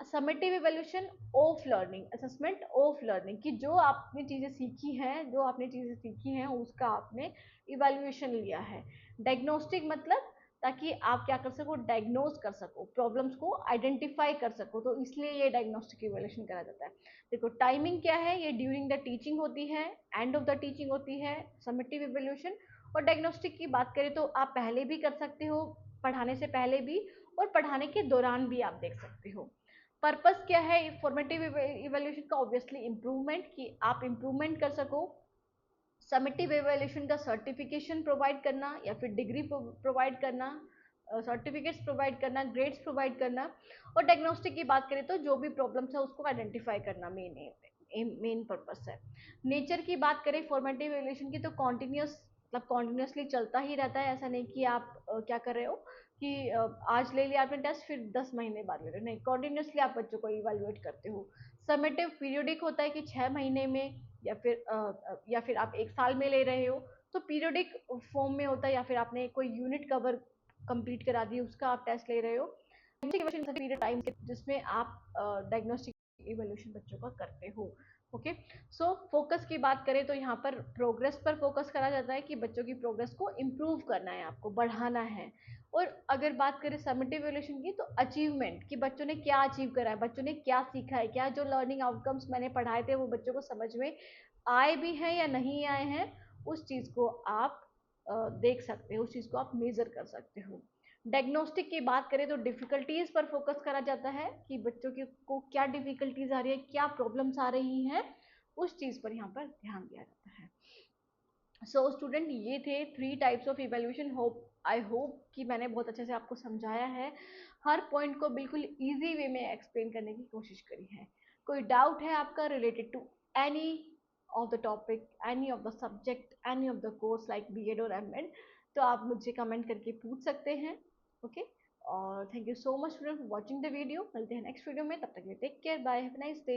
Summative evaluation of learning, assessment of learning, कि जो आपने चीज़ें सीखी हैं, जो आपने चीज़ें सीखी हैं उसका आपने इवैल्यूएशन लिया है। डायग्नोस्टिक मतलब ताकि आप क्या कर सको, डायग्नोज कर सको, प्रॉब्लम्स को आइडेंटिफाई कर सको, तो इसलिए ये डायग्नोस्टिक इवैल्यूएशन करा जाता है। देखो टाइमिंग क्या है, ये ड्यूरिंग द टीचिंग होती है, एंड ऑफ द टीचिंग होती है समेटिव इवैल्यूएशन। और डायग्नोस्टिक की बात करें तो आप पहले भी कर सकते हो, पढ़ाने से पहले भी, और पढ़ाने के दौरान भी आप देख सकते हो। पर्पस क्या है फॉर्मेटिव इवैल्यूएशन का, ऑब्वियसली इम्प्रूवमेंट, कि आप इम्प्रूवमेंट कर सको। समेटिव इवैल्यूएशन का सर्टिफिकेशन प्रोवाइड करना या फिर डिग्री प्रोवाइड करना, सर्टिफिकेट्स प्रोवाइड करना, ग्रेड्स प्रोवाइड करना। और डायग्नोस्टिक की बात करें तो जो भी प्रॉब्लम्स है उसको आइडेंटिफाई करना मेन पर्पस है। नेचर की बात करें फॉर्मेटिव इवैल्यूएशन की तो कॉन्टिन्यूस, मतलब कॉन्टिन्यूसली चलता ही रहता है। ऐसा नहीं कि आप क्या कर रहे हो कि आज ले लिया आपने टेस्ट फिर 10 महीने बाद ले रहे हो, नहीं, कॉन्टिन्यूसली आप बच्चों को इवैल्यूएट करते हो। समेटिव पीरियोडिक होता है कि 6 महीने में, या फिर आप 1 साल में ले रहे हो, तो पीरियोडिक फॉर्म में होता है, या फिर आपने कोई यूनिट कवर कंप्लीट करा दी उसका आप टेस्ट ले रहे हो। पीरियड टाइम जिसमें आप डायग्नोस्टिक इवैल्यूएशन बच्चों का करते हो। ओके, सो फोकस की बात करें तो यहाँ पर प्रोग्रेस पर फोकस करा जाता है, कि बच्चों की प्रोग्रेस को इम्प्रूव करना है, आपको बढ़ाना है। और अगर बात करें समेटिव इवैल्यूएशन की तो अचीवमेंट, कि बच्चों ने क्या अचीव करा है, बच्चों ने क्या सीखा है, क्या जो लर्निंग आउटकम्स मैंने पढ़ाए थे वो बच्चों को समझ में आए भी हैं या नहीं आए हैं, उस चीज़ को आप देख सकते हो, उस चीज़ को आप मेजर कर सकते हो। डायग्नोस्टिक की बात करें तो डिफिकल्टीज पर फोकस करा जाता है, कि बच्चों की को क्या डिफिकल्टीज आ रही है, क्या प्रॉब्लम्स आ रही हैं, उस चीज़ पर यहाँ पर ध्यान दिया जाता है। सो स्टूडेंट, ये थे 3 types of evaluation. Hope, I hope कि मैंने बहुत अच्छे से आपको समझाया है, हर पॉइंट को बिल्कुल इजी वे में एक्सप्लेन करने की कोशिश करी है। कोई डाउट है आपका related to any of the topic, any of the subject, any of the course like BEd और एमएड, तो आप मुझे कमेंट करके पूछ सकते हैं। ओके, और thank you so much for watching the video. मिलते हैं नेक्स्ट वीडियो में, तब तक के लिए take care, bye, have a nice day.